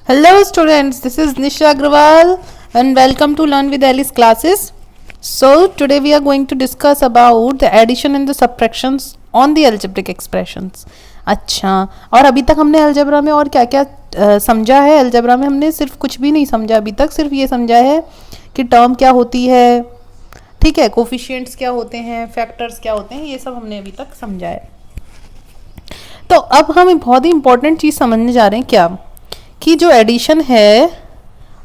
Hello students, this is Nisha Agrawal and welcome to Learn with Alice classes. So today we are going to discuss about the addition and the subtractions on the algebraic expressions. अच्छा, और अभी तक हमने algebra में और क्या क्या समझा है। अलजेब्रा में हमने सिर्फ कुछ भी नहीं समझा अभी तक, सिर्फ ये समझा है कि टर्म क्या होती है, ठीक है, कोफिशिएंट्स क्या होते हैं, फैक्टर्स क्या होते हैं, ये सब हमने अभी तक समझा है। तो अब हम बहुत ही इंपॉर्टेंट चीज़ समझने जा रहे हैं, क्या कि जो एडिशन है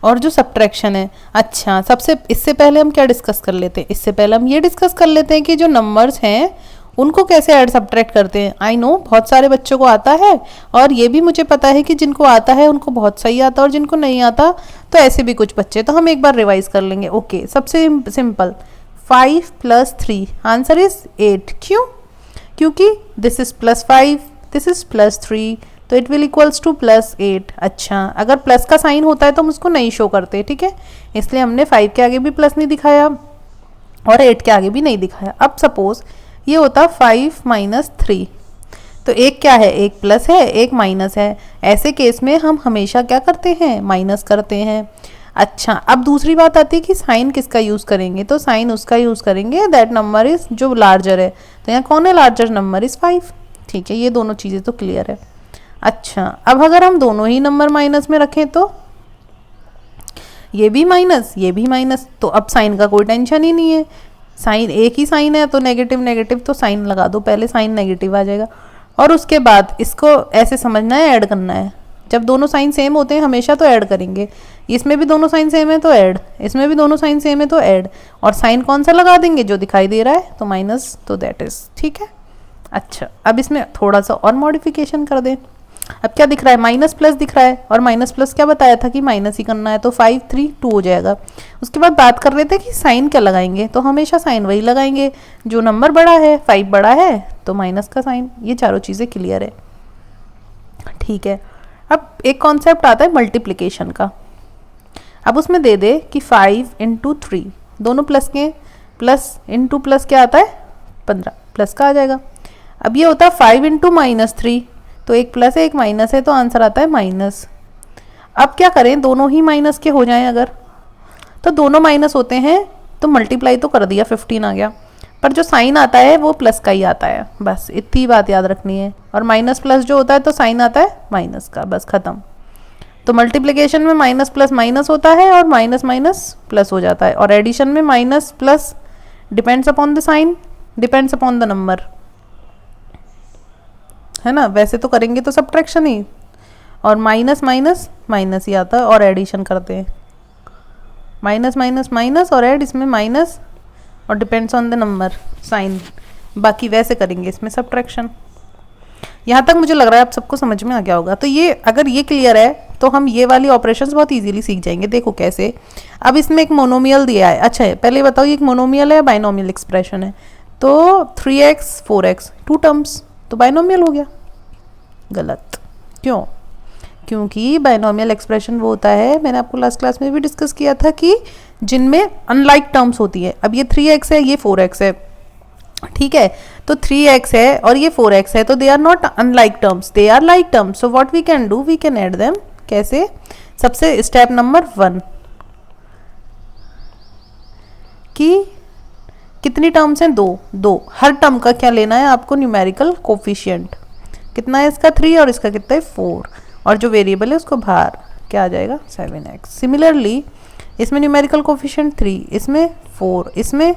और जो सब्ट्रैक्शन है। अच्छा, सबसे इससे पहले हम क्या डिस्कस कर लेते हैं, इससे पहले हम ये डिस्कस कर लेते हैं कि जो नंबर्स हैं उनको कैसे ऐड सब्ट्रैक्ट करते हैं। आई नो बहुत सारे बच्चों को आता है, और ये भी मुझे पता है कि जिनको आता है उनको बहुत सही आता है, और जिनको नहीं आता तो ऐसे भी कुछ बच्चे। तो हम एक बार रिवाइज कर लेंगे। ओके, सबसे सिंपल 5 + 3, आंसर इज 8। क्यों? क्योंकि दिस इज +5, दिस इज +3, तो इट विल इक्वल्स टू +8। अच्छा, अगर प्लस का साइन होता है तो हम उसको नहीं शो करते, ठीक है, इसलिए हमने 5 के आगे भी प्लस नहीं दिखाया और 8 के आगे भी नहीं दिखाया। अब सपोज ये होता 5 - 3, तो एक क्या है, एक प्लस है, एक माइनस है। ऐसे केस में हम हमेशा क्या करते हैं, माइनस करते हैं। अच्छा, अब दूसरी बात आती है कि साइन किसका यूज़ करेंगे, तो साइन उसका यूज़ करेंगे दैट नंबर इज जो लार्जर है। तो यहाँ कौन है लार्जर नंबर इज 5, ठीक है, ये दोनों चीज़ें तो क्लियर है। अच्छा, अब अगर हम दोनों ही नंबर माइनस में रखें तो ये भी माइनस, ये भी माइनस, तो अब साइन का कोई टेंशन ही नहीं है। साइन एक ही साइन है तो नेगेटिव नेगेटिव तो साइन लगा दो, पहले साइन नेगेटिव आ जाएगा। और उसके बाद इसको ऐसे समझना है, ऐड करना है। जब दोनों साइन सेम होते हैं हमेशा तो ऐड करेंगे। इसमें भी दोनों साइन सेम है तो ऐड, इसमें भी दोनों साइन सेम है तो ऐड, और साइन कौन सा लगा देंगे, जो दिखाई दे रहा है, तो माइनस, तो दैट इज ठीक है। अच्छा, अब इसमें थोड़ा सा और मॉडिफिकेशन कर दें। अब क्या दिख रहा है, माइनस प्लस दिख रहा है, और माइनस प्लस क्या बताया था कि माइनस ही करना है, तो 5 3 2 हो जाएगा। उसके बाद बात कर रहे थे कि साइन क्या लगाएंगे, तो हमेशा साइन वही लगाएंगे, जो नंबर बड़ा है, 5 बड़ा है तो माइनस का साइन। ये चारों चीज़ें क्लियर है, ठीक है। अब एक कॉन्सेप्ट आता है मल्टीप्लिकेशन का। अब उसमें दे दे कि 5 × 3, दोनों प्लस के, प्लस इंटू प्लस क्या आता है, 15, प्लस का आ जाएगा। अब ये होता है 5 × -3, तो एक प्लस है एक माइनस है, तो आंसर आता है माइनस। अब क्या करें, दोनों ही माइनस के हो जाएं अगर, तो दोनों माइनस होते हैं तो मल्टीप्लाई तो कर दिया, 15 आ गया, पर जो साइन आता है वो प्लस का ही आता है, बस इतनी बात याद रखनी है। और माइनस प्लस जो होता है तो साइन आता है माइनस का, बस खत्म। तो मल्टीप्लिकेशन में माइनस प्लस माइनस होता है और माइनस माइनस प्लस हो जाता है, और एडिशन में minus plus depends upon the sign, depends upon the number, है ना। वैसे तो करेंगे तो सब्ट्रैक्शन ही, और माइनस माइनस माइनस ही आता है, और एडिशन करते हैं, माइनस माइनस माइनस और ऐड, इसमें माइनस और depends on the number, sign. बाकी वैसे करेंगे इसमें सब्ट्रैक्शन। यहाँ तक मुझे लग रहा है आप सबको समझ में आ गया होगा। तो ये अगर ये क्लियर है तो हम ये वाली ऑपरेशंस बहुत इजीली सीख जाएंगे। देखो कैसे। अब इसमें एक मोनोमियल दिया है। अच्छा है, पहले बताओ ये एक मोनोमियल है या बाइनोमियल एक्सप्रेशन है, तो 3x 4x 2 टर्म्स, तो बाइनोमियल हो गया। गलत। क्यों? क्योंकि बाइनोमियल एक्सप्रेशन वो होता है, मैंने आपको लास्ट क्लास में भी डिस्कस किया था, कि जिनमें अनलाइक टर्म्स होती है। अब ये 3x है, ये 4x है, ठीक है, तो 3x है और ये 4x है, तो they are not unlike terms, they are like terms. So what we can do, we can add them. कैसे? सबसे स्टेप नंबर 1 कि कितनी टर्म्स हैं, दो। हर टर्म का क्या लेना है आपको, न्यूमेरिकल कोफिशिएंट। कितना है इसका, 3, और इसका कितना है, 4, और जो वेरिएबल है उसको बाहर क्या आ जाएगा, 7x। सिमिलरली इसमें न्यूमेरिकल कोफिशिएंट 3, इसमें 4, इसमें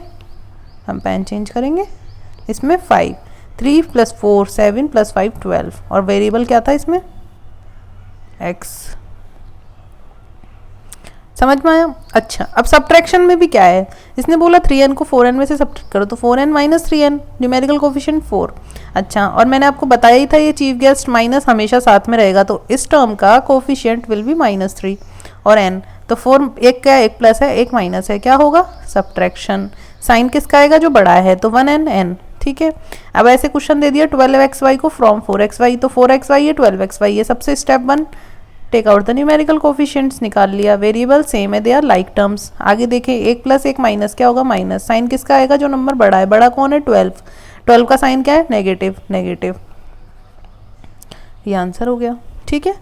हम पेन चेंज करेंगे, इसमें 5, 3 + 4 7 + 5 12, और वेरिएबल क्या था इसमें, x। समझ में आया? अच्छा, अब सब्ट्रैक्शन में भी क्या है, इसने बोला 3n को 4n में से सब्ट्रैक्ट करो, तो 4n - 3n, न्यूमेरिकल कोफिशिएंट 4। अच्छा, और मैंने आपको बताया ही था ये चीफ गेस्ट माइनस हमेशा साथ में रहेगा, तो इस टर्म का कोफिशिएंट विल बी -3 और n, तो 4 एक क्या है, एक प्लस है एक माइनस है, क्या होगा, सब्ट्रैक्शन। साइन किसका आएगा, जो बड़ा है, तो 1n n, ठीक है। अब ऐसे क्वेश्चन दे दिया 12xy को फ्रॉम 4xy, तो 4xy है 12xy, ये सबसे step 1, take out the numerical coefficients, निकाल लिया। वेरिएबल सेम है, दे आर लाइक टर्म्स। आगे देखें, एक प्लस एक माइनस, क्या होगा, माइनस। साइन किसका आएगा, जो नंबर बड़ा है, बड़ा कौन है, 12, 12 का साइन क्या है, नेगेटिव, नेगेटिव। ये आंसर हो गया, ठीक है।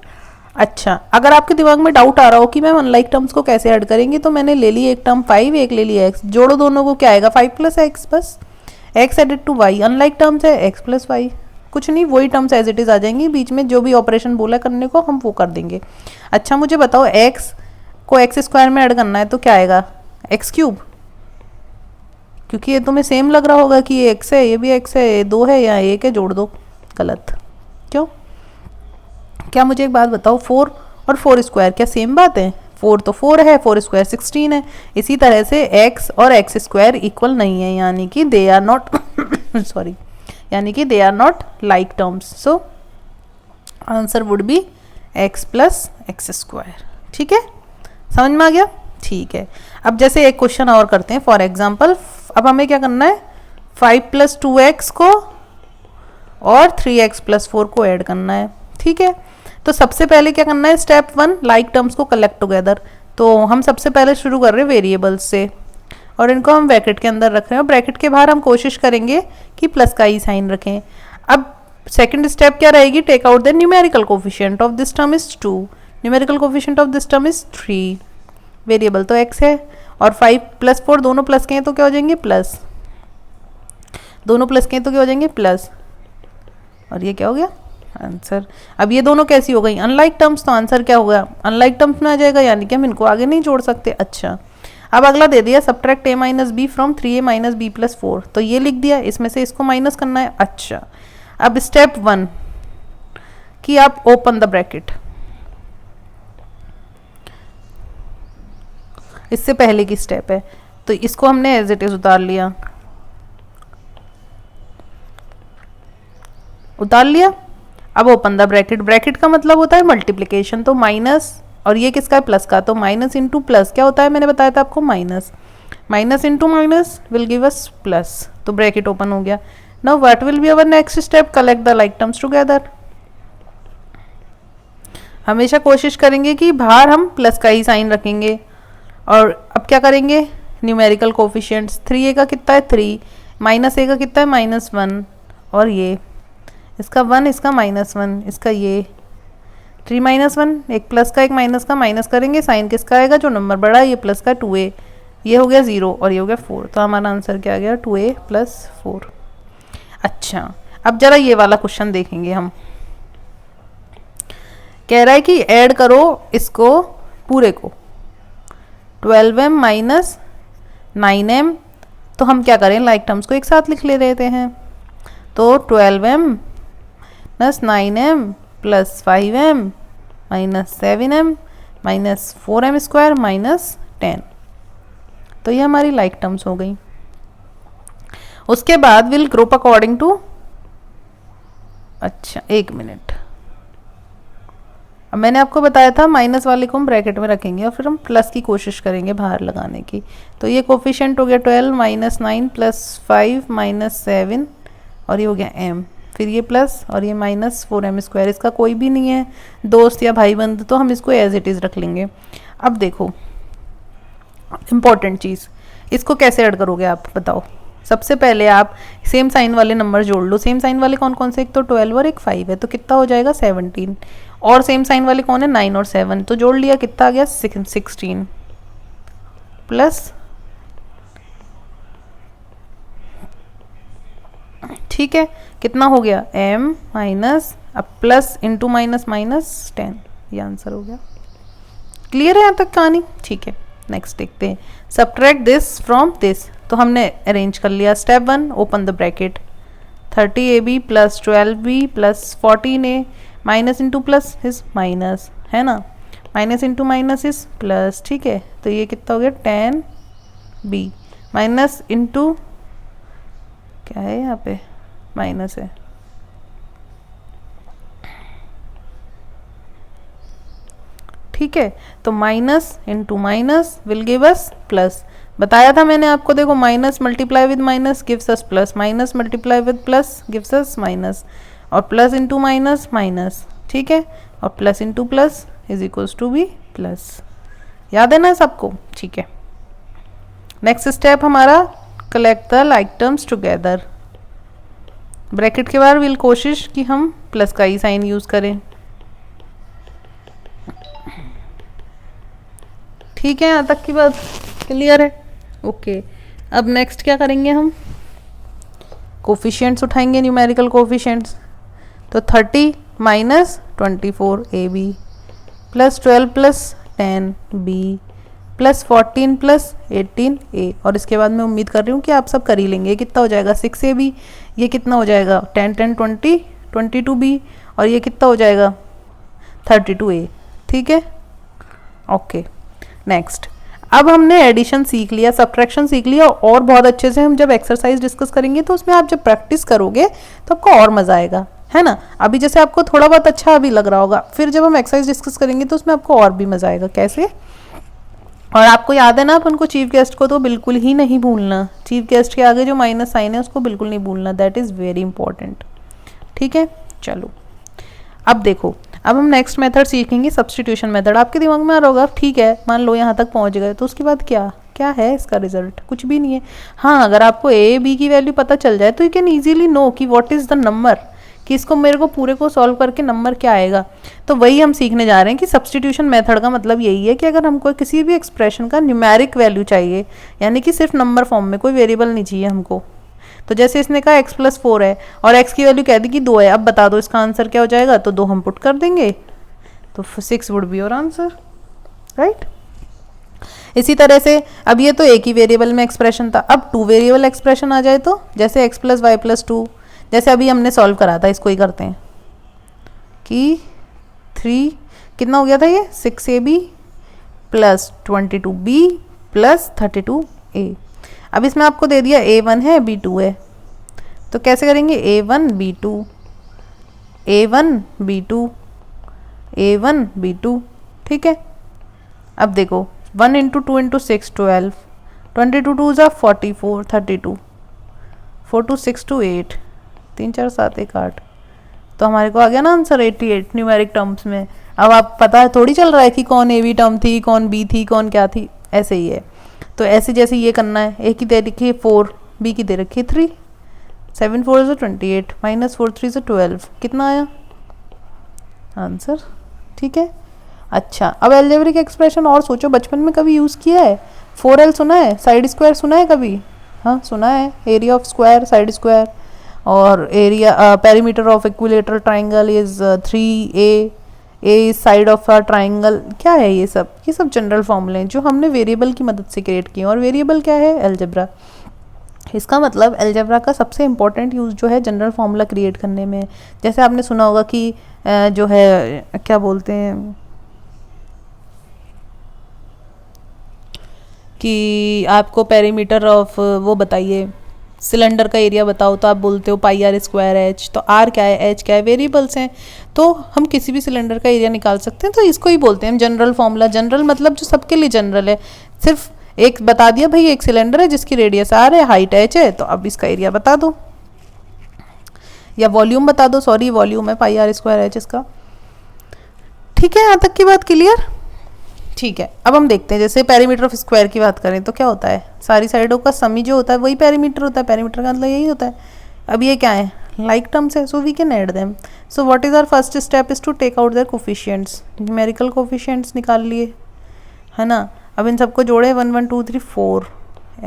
अच्छा, अगर आपके दिमाग में डाउट आ रहा हो कि मैम अनलाइक टर्म्स को कैसे ऐड करेंगे, तो मैंने ले ली एक टर्म 5, एक ले लिया x, जोड़ो दोनों को, क्या आएगा 5 प्लस एक्स, बस x added to y। Unlike terms है x प्लस वाई, कुछ नहीं, वही टर्म्स एज इट इज आ जाएंगी, बीच में जो भी ऑपरेशन बोला करने को हम वो कर देंगे। अच्छा मुझे बताओ, x को x स्क्वायर में ऐड करना है तो क्या आएगा एक्स क्यूब, क्योंकि ये तुम्हें सेम लग रहा होगा कि ये x है, ये भी x है, ये 2 है या 1 है, जोड़ दो। गलत क्यों? क्या मुझे एक बात बताओ, 4 और 4 स्क्वायर क्या सेम बात है? 4 तो 4 है, 4 स्क्वायर 16 है। इसी तरह से x और x स्क्वायर इक्वल नहीं है, यानी कि दे आर नॉट सॉरी, यानी कि they are not like terms. So answer would be x plus x square. ठीक है, समझ में आ गया? ठीक है, अब जैसे एक क्वेश्चन और करते हैं। फॉर एग्जाम्पल, अब हमें क्या करना है, 5 प्लस 2x को और 3x प्लस 4 को ऐड करना है। ठीक है, तो सबसे पहले क्या करना है, स्टेप 1 लाइक टर्म्स को कलेक्ट टुगेदर। तो हम सबसे पहले शुरू कर रहे हैं वेरिएबल्स से, और इनको हम ब्रैकेट के अंदर रख रहे हैं, और ब्रैकेट के बाहर हम कोशिश करेंगे कि प्लस का ही साइन रखें। अब सेकंड स्टेप क्या रहेगी, take out the numerical coefficient of this term is 2, numerical coefficient of this term is 3। Variable तो x है, और 5 प्लस 4 दोनों प्लस के हैं तो क्या हो जाएंगे प्लस, दोनों प्लस के हैं तो क्या हो जाएंगे प्लस, और ये क्या हो गया आंसर। अब ये दोनों कैसी हो गई, अनलाइक टर्म्स, तो आंसर क्या होगा अनलाइक टर्म्स में आ जाएगा, यानी कि हम इनको आगे नहीं जोड़ सकते। अच्छा, अब अगला दे दिया, subtract a minus b from 3a minus b plus 4, तो ये लिख दिया, इसमें से इसको माइनस करना है। अच्छा, अब स्टेप 1 कि आप ओपन द ब्रैकेट, इससे पहले की स्टेप है, तो इसको हमने एज इट इज उतार लिया, उतार लिया। अब ओपन द ब्रैकेट, ब्रैकेट का मतलब होता है मल्टीप्लिकेशन, तो माइनस, और ये किसका है प्लस का, तो माइनस इंटू प्लस क्या होता है, मैंने बताया था आपको, minus, minus into minus will give us plus, तो ब्रैकेट ओपन हो गया। Now what will be our next step, collect the like terms together. हमेशा कोशिश करेंगे कि बाहर हम प्लस का ही साइन रखेंगे, और अब क्या करेंगे, न्यूमेरिकल कोफिशिएंट्स, 3a का कितना है 3, माइनस a का कितना है -1, और ये इसका 1, इसका -1, इसका ये 3 -1, एक प्लस का एक माइनस का, माइनस करेंगे, साइन किसका आएगा, जो नंबर बड़ा है, ये प्लस का 2a, ये हो गया 0 और ये हो गया 4, तो हमारा आंसर क्या आ गया 2a प्लस 4। अच्छा, अब जरा ये वाला क्वेश्चन देखेंगे हम, कह रहा है कि ऐड करो इसको पूरे को, 12m माइनस 9m, तो हम क्या करें, लाइक टर्म्स को एक साथ लिख ले रहते हैं, तो 12m plus 9m plus 5m minus 7m minus 4m square minus 10, तो ये हमारी लाइक टर्म्स हो गई। उसके बाद विल ग्रुप अकॉर्डिंग टू, अच्छा एक मिनट, अब मैंने आपको बताया था माइनस वाले को हम ब्रैकेट में रखेंगे और फिर हम प्लस की कोशिश करेंगे बाहर लगाने की, तो ये कोफिशिएंट हो गया 12 माइनस 9 प्लस 5 माइनस 7, और ये हो गया m, फिर ये प्लस और ये माइनस 4m स्क्वायर, इसका कोई भी नहीं है दोस्त या भाई बंद, तो हम इसको एज इट इज़ रख लेंगे। अब देखो इम्पॉर्टेंट चीज़, इसको कैसे ऐड करोगे आप बताओ। सबसे पहले आप सेम साइन वाले नंबर जोड़ लो, सेम साइन वाले कौन कौन से, एक तो 12 और एक 5 है, तो कितना हो जाएगा 17, और सेम साइन वाले कौन है 9 और 7, तो जोड़ लिया, कितना आ गया 16 प्लस, ठीक है, कितना हो गया m माइनस, अब प्लस इंटू माइनस माइनस 10, ये आंसर हो गया। क्लियर है यहाँ तक कहानी? ठीक है, नेक्स्ट देखते हैं, सब्ट्रैक्ट दिस फ्रॉम दिस, तो हमने अरेंज कर लिया। Step 1 open the bracket, 30ab plus 12b plus 14a, minus into plus is minus, है ना, minus into minus is plus, ठीक है, तो ये कितना हो गया 10b माइनस इंटू क्या है यहाँ पे माइनस है, ठीक है, तो minus into minus will give us plus. बताया था मैंने आपको, देखो minus multiply with minus gives us plus, minus multiply with plus gives us minus, और प्लस इंटू माइनस माइनस, ठीक है, और plus into plus is equals to be plus. याद है ना सबको? ठीक है, नेक्स्ट स्टेप हमारा collect the like terms together. Bracket के बाद विल कोशिश कि हम प्लस का ही साइन यूज़ करें, ठीक है, यहाँ तक की बात क्लियर है? ओके, अब नेक्स्ट क्या करेंगे हम? कोफिशिएंट्स उठाएंगे, न्यूमेरिकल कोफिशिएंट्स। तो 30 minus 24 AB plus 12 plus 10 B plus 14 plus 18 A। और इसके बाद मैं उम्मीद कर रही हूँ कि आप सब कर ही लेंगे। ये कितना हो जाएगा 6 AB, ये कितना हो जाएगा 10 10 20 22 B, और ये कितना हो जाएगा 32 A। ठीक है, ओके। नेक्स्ट, अब हमने एडिशन सीख लिया, सब्ट्रैक्शन सीख लिया, और बहुत अच्छे से हम जब एक्सरसाइज डिस्कस करेंगे तो उसमें आप जब प्रैक्टिस करोगे तो आपको और मज़ा आएगा, है ना। अभी जैसे आपको थोड़ा बहुत अच्छा अभी लग रहा होगा, फिर जब हम एक्सरसाइज डिस्कस करेंगे तो उसमें आपको और भी मज़ा आएगा। कैसे? और आपको याद है ना, अपन को चीफ गेस्ट को तो बिल्कुल ही नहीं भूलना। चीफ गेस्ट के आगे जो माइनस साइन है उसको बिल्कुल नहीं भूलना, दैट इज़ वेरी इंपॉर्टेंट। ठीक है, चलो अब देखो, अब हम नेक्स्ट मेथड सीखेंगे, सब्स्टिट्यूशन मेथड। आपके दिमाग में आ रहा होगा, ठीक है मान लो यहाँ तक पहुँच गए तो उसके बाद क्या क्या है इसका रिजल्ट? कुछ भी नहीं है। हाँ, अगर आपको ए बी की वैल्यू पता चल जाए तो यू कैन ईजिली नो कि व्हाट इज़ द नंबर, कि इसको मेरे को पूरे को सॉल्व करके नंबर क्या आएगा। तो वही हम सीखने जा रहे हैं कि सब्स्टिट्यूशन मेथड का मतलब यही है कि अगर हमको किसी भी एक्सप्रेशन का न्यूमेरिक वैल्यू चाहिए, यानी कि सिर्फ नंबर फॉर्म में, कोई वेरिएबल नहीं चाहिए हमको। तो जैसे इसने कहा x + 4 है और x की वैल्यू कह दी कि 2 है, अब बता दो इसका आंसर क्या हो जाएगा? तो 2 हम पुट कर देंगे, तो 6 would be your answer, right. इसी तरह से अब ये तो एक ही वेरिएबल में एक्सप्रेशन था, अब 2 वेरिएबल एक्सप्रेशन आ जाए तो जैसे x + y + 2, जैसे अभी हमने सॉल्व करा था, इसको ही करते हैं कि 3 कितना हो गया था ये 6AB plus 22B plus 32A। अब इसमें आपको दे दिया A1 है B2 है, तो कैसे करेंगे? A1 B2 A1 B2 A1 B2। ठीक है, अब देखो 1 × 2 × 6 12, 22 2 ज़ा 44 32, 4 2 6 2 8, 3 4 7 1 8, तो हमारे को आ गया ना आंसर 88 न्यूमेरिक टर्म्स में। अब आप पता थोड़ी चल रहा है कि कौन ए बी टर्म थी, कौन बी थी, कौन क्या थी, ऐसे ही है। तो ऐसे जैसे ये करना है, ए की दे रखी है 4, बी की दे रखी है 3, 7 4 = 28 माइनस 4 3 = 12, कितना आया आंसर? ठीक है, अच्छा अब एल्जेब्रिक एक्सप्रेशन और सोचो, बचपन में कभी यूज़ किया है? 4L सुना है? साइड स्क्वायर सुना है कभी? हाँ सुना है, area of square, side square, और area perimeter of equilateral triangle is 3A, A side of a triangle. क्या है ये सब जनरल फॉर्मूले हैं जो हमने वेरिएबल की मदद से क्रिएट किए। और वेरिएबल क्या है? अलजेब्रा। इसका मतलब अलजेब्रा का सबसे इंपॉर्टेंट यूज़ जो है जनरल फार्मूला क्रिएट करने में। जैसे आपने सुना होगा कि जो है क्या बोलते हैं कि आपको पेरीमीटर ऑफ वो बताइए, सिलेंडर का एरिया बताओ, तो आप बोलते हो πr²h। तो r क्या है, h क्या है, वेरिएबल्स हैं। तो हम किसी भी सिलेंडर का एरिया निकाल सकते हैं, तो इसको ही बोलते हैं हम जनरल फॉर्मूला। जनरल मतलब जो सबके लिए जनरल है। सिर्फ एक बता दिया भाई, एक सिलेंडर है जिसकी रेडियस r है, हाइट h है, तो अब इसका एरिया बता दो या वॉल्यूम बता दो, सॉरी वॉल्यूम है πr²h इसका। ठीक है, यहाँ तक की बात क्लियर? ठीक है, अब हम देखते हैं जैसे पेरीमीटर ऑफ स्क्वायर की बात करें तो क्या होता है, सारी साइडों का समी जो होता है वही पेरीमीटर होता है। पेरीमीटर का मतलब यही होता है। अब ये क्या है, लाइक टर्म्स है, so we can add them. So what is our first step is to take out their coefficients. Numerical coefficients निकाल लिए, है ना। अब इन सबको जोड़े 1 1 2 3 4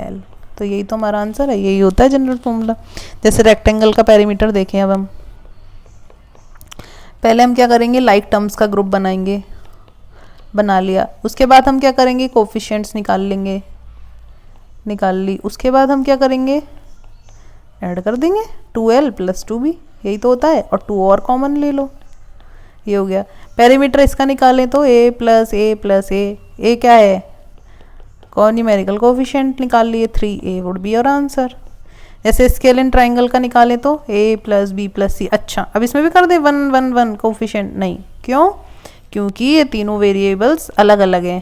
L, तो यही तो हमारा आंसर है। यही होता है जनरल फॉर्मूला। जैसे रेक्टेंगल का पेरीमीटर देखें, अब हम पहले हम क्या करेंगे, लाइक टर्म्स का ग्रुप बनाएंगे, बना लिया। उसके बाद हम क्या करेंगे, कोफिशिएंट्स निकाल लेंगे, निकाल ली। उसके बाद हम क्या करेंगे, ऐड कर देंगे 2L + 2B, यही तो होता है। और 2 और कॉमन ले लो, ये हो गया। पेरीमीटर इसका निकालें तो A + A + A, A क्या है, कौन न्यूमेरिकल कोफिशिएंट निकाल लिए 3A would be your answer. जैसे स्केल इन ट्राइंगल का निकालें तो A + B + C। अच्छा अब इसमें भी कर दे 1 1 1 कोफिशिएंट, नहीं क्यों, क्योंकि ये तीनों वेरिएबल्स अलग अलग हैं,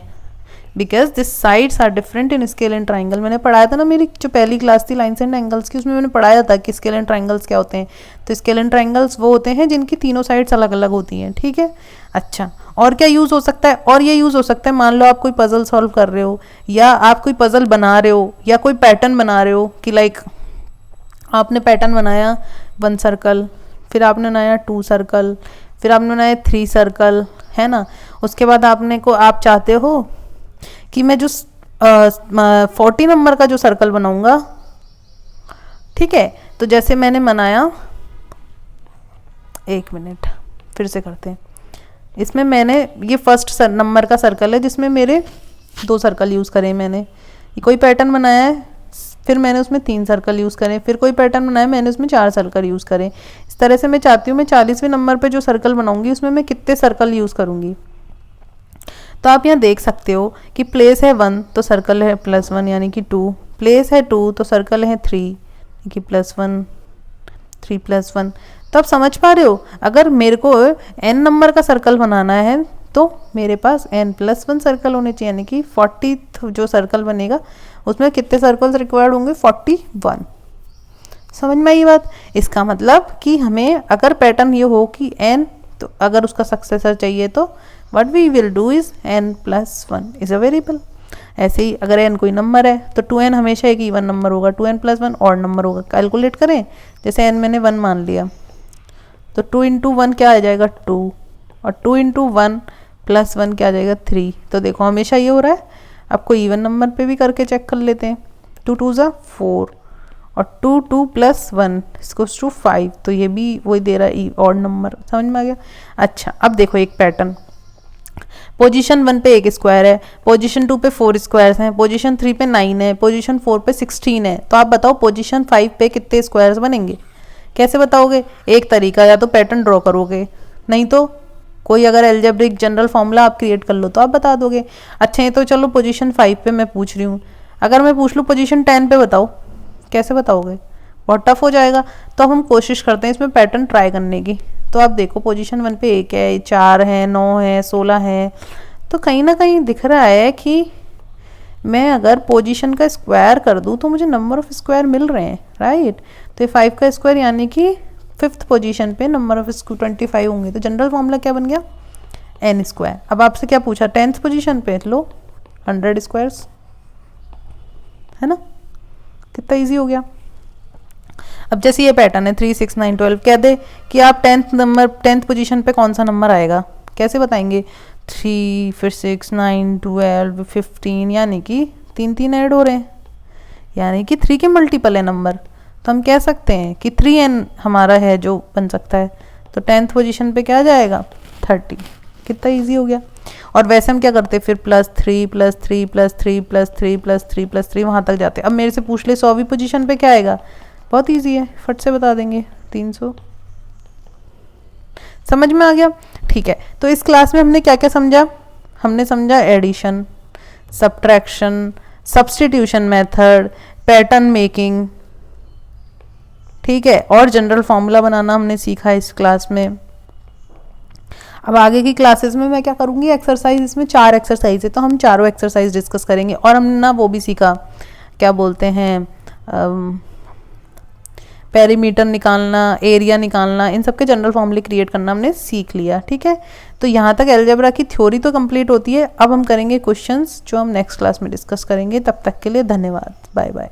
because this sides are different in scale and triangle. मैंने पढ़ाया था ना, मेरी जो पहली क्लास थी लाइन्स एंड एंगल्स की, उसमें मैंने पढ़ाया था कि स्केल एंड ट्राइंगल्स क्या होते हैं। तो स्केल एंड ट्राइंगल्स वो होते हैं जिनकी तीनों साइड्स अलग अलग होती हैं, ठीक है। अच्छा और क्या यूज़ हो सकता है, और ये यूज़ हो सकता है, मान लो आप कोई पजल सॉल्व कर रहे हो, या आप कोई पजल बना रहे हो, या कोई पैटर्न बना रहे हो कि लाइक आपने पैटर्न बनाया 1 सर्कल, फिर आपने बनाया 2 सर्कल, फिर आपने बनाया 3 सर्कल, है ना। उसके बाद आप चाहते हो कि मैं जो 40 नंबर का जो सर्कल बनाऊंगा, ठीक है, तो जैसे मैंने बनाया, एक मिनट फिर से करते हैं। इसमें मैंने ये फर्स्ट नंबर का सर्कल है जिसमें मेरे 2 सर्कल यूज़ करे मैंने। ये कोई पैटर्न बनाया है, फिर मैंने उसमें 3 सर्कल यूज़ करें, फिर कोई पैटर्न बनाया, मैंने उसमें 4 सर्कल यूज़ करें। इस तरह से मैं चाहती हूँ मैं 40वें नंबर पे जो सर्कल बनाऊंगी उसमें मैं कितने सर्कल यूज़ करूँगी। तो आप यहाँ देख सकते हो कि प्लेस है 1 तो सर्कल है +1 यानी कि 2, प्लेस है 2 तो सर्कल है 3 यानी कि +1, 3 + 1। तो आप समझ पा रहे हो, अगर मेरे को n नंबर का सर्कल बनाना है तो मेरे पास n+1 सर्कल होने चाहिए, यानी कि 40th जो सर्कल बनेगा उसमें कितने सर्कल्स रिक्वायर्ड होंगे, 41। समझ में आई बात। इसका मतलब कि हमें अगर पैटर्न ये हो कि n, तो अगर उसका सक्सेसर चाहिए तो what we will do is n+1 is a variable. ऐसे ही अगर n कोई नंबर है तो 2n हमेशा एक इवन नंबर होगा, 2n+1 ऑड नंबर होगा। कैलकुलेट करें, जैसे n मैंने 1 मान लिया तो 2 × 1 क्या आ जाएगा 2, और 2 × 1 + 1 क्या आ जाएगा 3। तो देखो हमेशा ये हो रहा है। आपको इवन नंबर पे भी करके चेक कर लेते हैं। 2 2 = 4 और 2 2 + 1 = 5, तो ये भी वही दे रहा है ऑड नंबर। समझ में आ गया। अच्छा अब देखो एक पैटर्न, पोजीशन 1 पे 1 स्क्वायर है, पोजीशन 2 पे 4 स्क्वायर्स हैं, पोजीशन 3 पे 9 है, पोजीशन 4 पे 16 है। तो आप बताओ पोजीशन 5 पे कितने स्क्वायर्स बनेंगे। कैसे बताओगे, एक तरीका या तो पैटर्न ड्रॉ करोगे, नहीं तो कोई अगर एल्जेब्रिक जनरल फॉर्मूला आप क्रिएट कर लो तो आप बता दोगे। अच्छा ये तो चलो पोजीशन 5 पे मैं पूछ रही हूँ, अगर मैं पूछ लूँ पोजीशन 10 पे बताओ, कैसे बताओगे, बहुत टफ हो जाएगा। तो अब हम कोशिश करते हैं इसमें पैटर्न ट्राई करने की। तो आप देखो पोजीशन 1 पे 1 है, 4 है, 9 है, 16 है, तो कहीं ना कहीं दिख रहा है कि मैं अगर पोजीशन का स्क्वायर कर दूं तो मुझे नंबर ऑफ स्क्वायर मिल रहे हैं, राइट। तो ये 5 का स्क्वायर यानी कि 5th पोजीशन पे नंबर ऑफ 25 होंगे। तो जनरल फॉर्मूला क्या बन गया, n²। अब आपसे क्या पूछा, 10th पोजीशन पे लो 100 स्क्वायर्स, है ना, कितना ईजी हो गया। अब जैसे ये पैटर्न है 3 6 9 12, कह दे कि आप 10th पोजीशन पे कौन सा नंबर आएगा, कैसे बताएंगे, 3 फिर 6 9 12 15, यानी कि 3 3 ऐड हो रहे हैं, यानी कि 3 के मल्टीपल है नंबर। तो हम कह सकते हैं कि 3n हमारा है जो बन सकता है। तो 10th पोजीशन पे क्या जाएगा 30, कितना इजी हो गया। और वैसे हम क्या करते फिर +3 +3 +3 +3 +3 +3 वहाँ तक जाते। अब मेरे से पूछ ले 100वीं पोजीशन पे क्या आएगा, बहुत इजी है, फट से बता देंगे 300। समझ में आ गया, ठीक है। तो इस क्लास में हमने क्या क्या समझा, हमने समझा addition, subtraction, substitution method, pattern making, ठीक है, और जनरल फॉर्मूला बनाना हमने सीखा इस क्लास में। अब आगे की क्लासेस में मैं क्या करूँगी, एक्सरसाइज, इसमें 4 एक्सरसाइज है तो हम चारों एक्सरसाइज डिस्कस करेंगे। और हमने ना वो भी सीखा, क्या बोलते हैं, पेरीमीटर निकालना, एरिया निकालना, इन सब के जनरल फॉर्मूले क्रिएट करना हमने सीख लिया, ठीक है। तो यहाँ तक अलजेब्रा की थ्योरी तो कंप्लीट होती है। अब हम करेंगे क्वेश्चंस जो हम नेक्स्ट क्लास में डिस्कस करेंगे। तब तक के लिए धन्यवाद, बाय बाय।